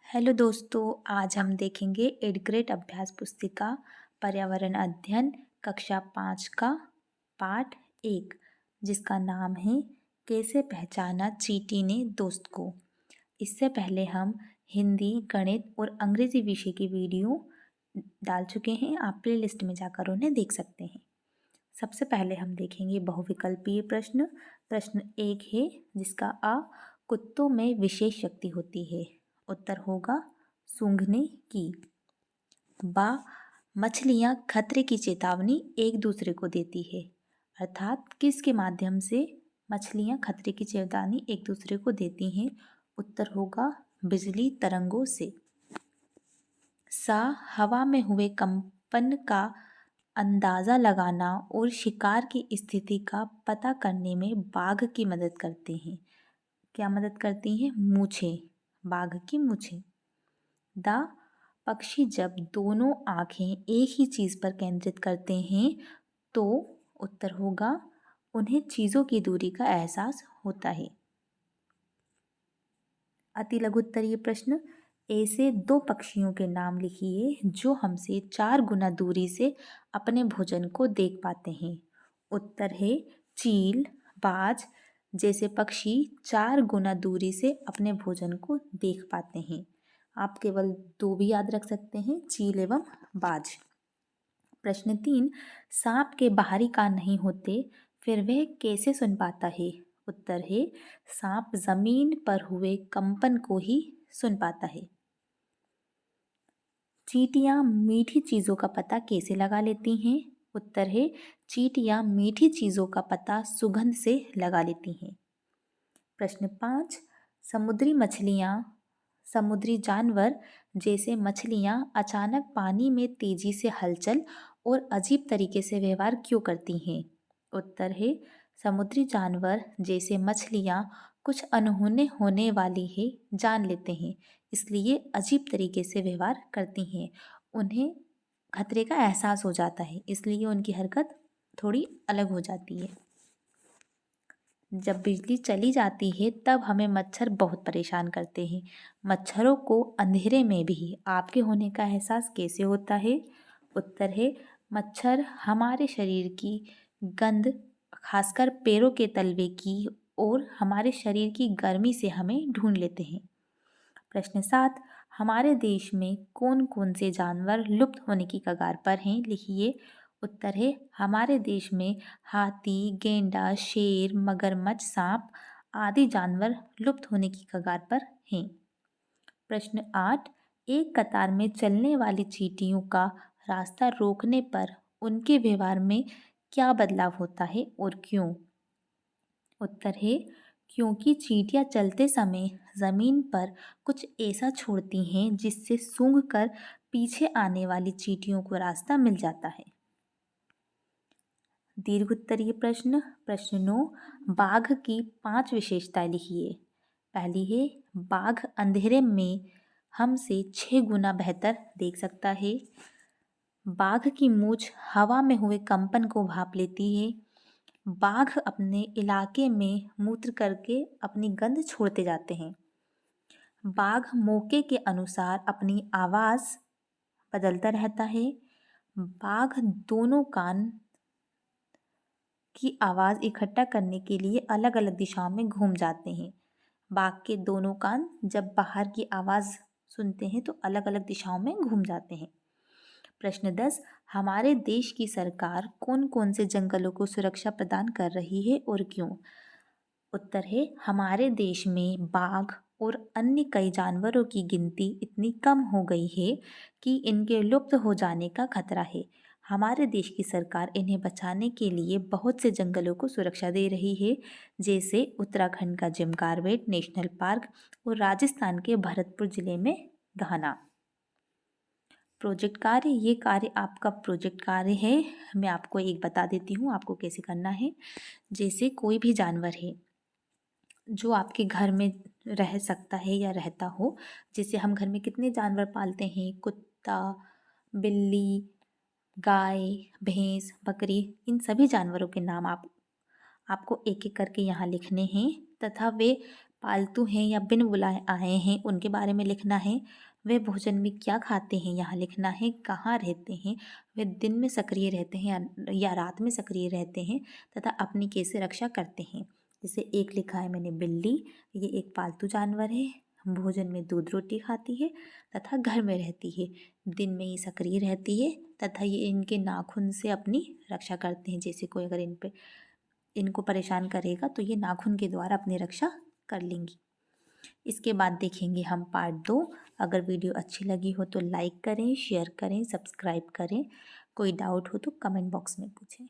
Hello दोस्तों, आज हम देखेंगे एडग्रेड अभ्यास पुस्तिका पर्यावरण अध्ययन कक्षा 5 का पाठ 1 जिसका नाम है कैसे पहचाना चींटी ने दोस्त को। इससे पहले हम हिंदी, गणित और अंग्रेजी विषय की वीडियो डाल चुके हैं। आप प्लेलिस्ट में जाकर उन्हें देख सकते हैं। सबसे पहले हम देखेंगे बहुविकल्पीय प्रश्न। प्रश्न 1 है जिसका अ कुत्तों में विशेष शक्ति होती है। उत्तर होगा सूंघने की। बा मछलियाँ खतरे की चेतावनी एक दूसरे को देती है। अर्थात किसके माध्यम से मछलियाँ खतरे की चेतावनी एक दूसरे को देती हैं। उत्तर होगा बिजली तरंगों से। सा हवा में हुए कंपन का अंदाज़ा लगाना और शिकार की स्थिति का पता करने में बाघ की मदद करते हैं। क्या मदद करती हैं? मूछें, बाघ की मूछें। द पक्षी जब दोनों आँखें एक ही चीज़ पर केंद्रित करते हैं तो उत्तर होगा उन्हें चीज़ों की दूरी का एहसास होता है। अति लघु उत्तरीय प्रश्न। ऐसे 2 पक्षियों के नाम लिखिए जो हमसे 4 गुना दूरी से अपने भोजन को देख पाते हैं। उत्तर है चील, बाज जैसे पक्षी 4 गुना दूरी से अपने भोजन को देख पाते हैं। आप केवल 2 भी याद रख सकते हैं, चील एवं बाज। प्रश्न 3, सांप के बाहरी कान नहीं होते फिर वह कैसे सुन पाता है? उत्तर है सांप जमीन पर हुए कंपन को ही सुन पाता है। चींटियां मीठी चीज़ों का पता कैसे लगा लेती हैं? उत्तर है चींटियां मीठी चीज़ों का पता सुगंध से लगा लेती हैं। प्रश्न 5, समुद्री मछलियाँ समुद्री जानवर जैसे मछलियाँ अचानक पानी में तेजी से हलचल और अजीब तरीके से व्यवहार क्यों करती हैं? उत्तर है समुद्री जानवर जैसे मछलियाँ कुछ अनहोनी होने वाली है जान लेते हैं, इसलिए अजीब तरीके से व्यवहार करती हैं। उन्हें खतरे का एहसास हो जाता है, इसलिए उनकी हरकत थोड़ी अलग हो जाती है। जब बिजली चली जाती है तब हमें मच्छर बहुत परेशान करते हैं। मच्छरों को अंधेरे में भी आपके होने का एहसास कैसे होता है? उत्तर है मच्छर हमारे शरीर की गंध, खासकर पैरों के तलवे की और हमारे शरीर की गर्मी से हमें ढूंढ लेते हैं। प्रश्न 7, हमारे देश में कौन कौन से जानवर लुप्त होने की कगार पर हैं? लिखिए। उत्तर है हमारे देश में हाथी, गेंडा, शेर, मगरमच्छ, सांप आदि जानवर लुप्त होने की कगार पर हैं। प्रश्न 8, एक कतार में चलने वाली चींटियों का रास्ता रोकने पर उनके व्यवहार में क्या बदलाव होता है और क्यों? उत्तर है क्योंकि चींटियां चलते समय जमीन पर कुछ ऐसा छोड़ती हैं जिससे सूंघकर पीछे आने वाली चींटियों को रास्ता मिल जाता है। दीर्घ उत्तरीय प्रश्न। प्रश्न 9, बाघ की 5 विशेषताएं लिखिए। पहली है बाघ अंधेरे में हमसे 6 गुना बेहतर देख सकता है। बाघ की मूंछ हवा में हुए कंपन को भाप लेती है। बाघ अपने इलाके में मूत्र करके अपनी गंध छोड़ते जाते हैं। बाघ मौके के अनुसार अपनी आवाज़ बदलता रहता है। बाघ दोनों कान की आवाज़ इकट्ठा करने के लिए अलग अलग दिशाओं में घूम जाते हैं। बाघ के दोनों कान जब बाहर की आवाज़ सुनते हैं तो अलग अलग दिशाओं में घूम जाते हैं। प्रश्न 10, हमारे देश की सरकार कौन कौन से जंगलों को सुरक्षा प्रदान कर रही है और क्यों? उत्तर है हमारे देश में बाघ और अन्य कई जानवरों की गिनती इतनी कम हो गई है कि इनके लुप्त हो जाने का खतरा है। हमारे देश की सरकार इन्हें बचाने के लिए बहुत से जंगलों को सुरक्षा दे रही है, जैसे उत्तराखंड का जिम कॉर्बेट नेशनल पार्क और राजस्थान के भरतपुर जिले में घाना। प्रोजेक्ट कार्य, ये कार्य आपका प्रोजेक्ट कार्य है। मैं आपको एक बता देती हूँ आपको कैसे करना है। जैसे कोई भी जानवर है जो आपके घर में रह सकता है या रहता हो, जैसे हम घर में कितने जानवर पालते हैं, कुत्ता, बिल्ली, गाय, भैंस, बकरी, इन सभी जानवरों के नाम आपको एक एक करके यहाँ लिखने हैं तथा वे पालतू हैं या बिन बुलाए आए हैं उनके बारे में लिखना है। वे भोजन में क्या खाते हैं यहाँ लिखना है। कहाँ रहते हैं, वे दिन में सक्रिय रहते हैं या रात में सक्रिय रहते हैं तथा अपनी कैसे रक्षा करते हैं। जैसे एक लिखा है मैंने बिल्ली, ये एक पालतू जानवर है, भोजन में दूध रोटी खाती है तथा घर में रहती है, दिन में ये सक्रिय रहती है तथा ये इनके नाखून से अपनी रक्षा करते हैं। जैसे कोई अगर इनको परेशान करेगा तो ये नाखून के द्वारा अपनी रक्षा कर लेंगी। इसके बाद देखेंगे हम पार्ट 2। अगर वीडियो अच्छी लगी हो तो लाइक करें, शेयर करें, सब्सक्राइब करें। कोई डाउट हो तो कमेंट बॉक्स में पूछें।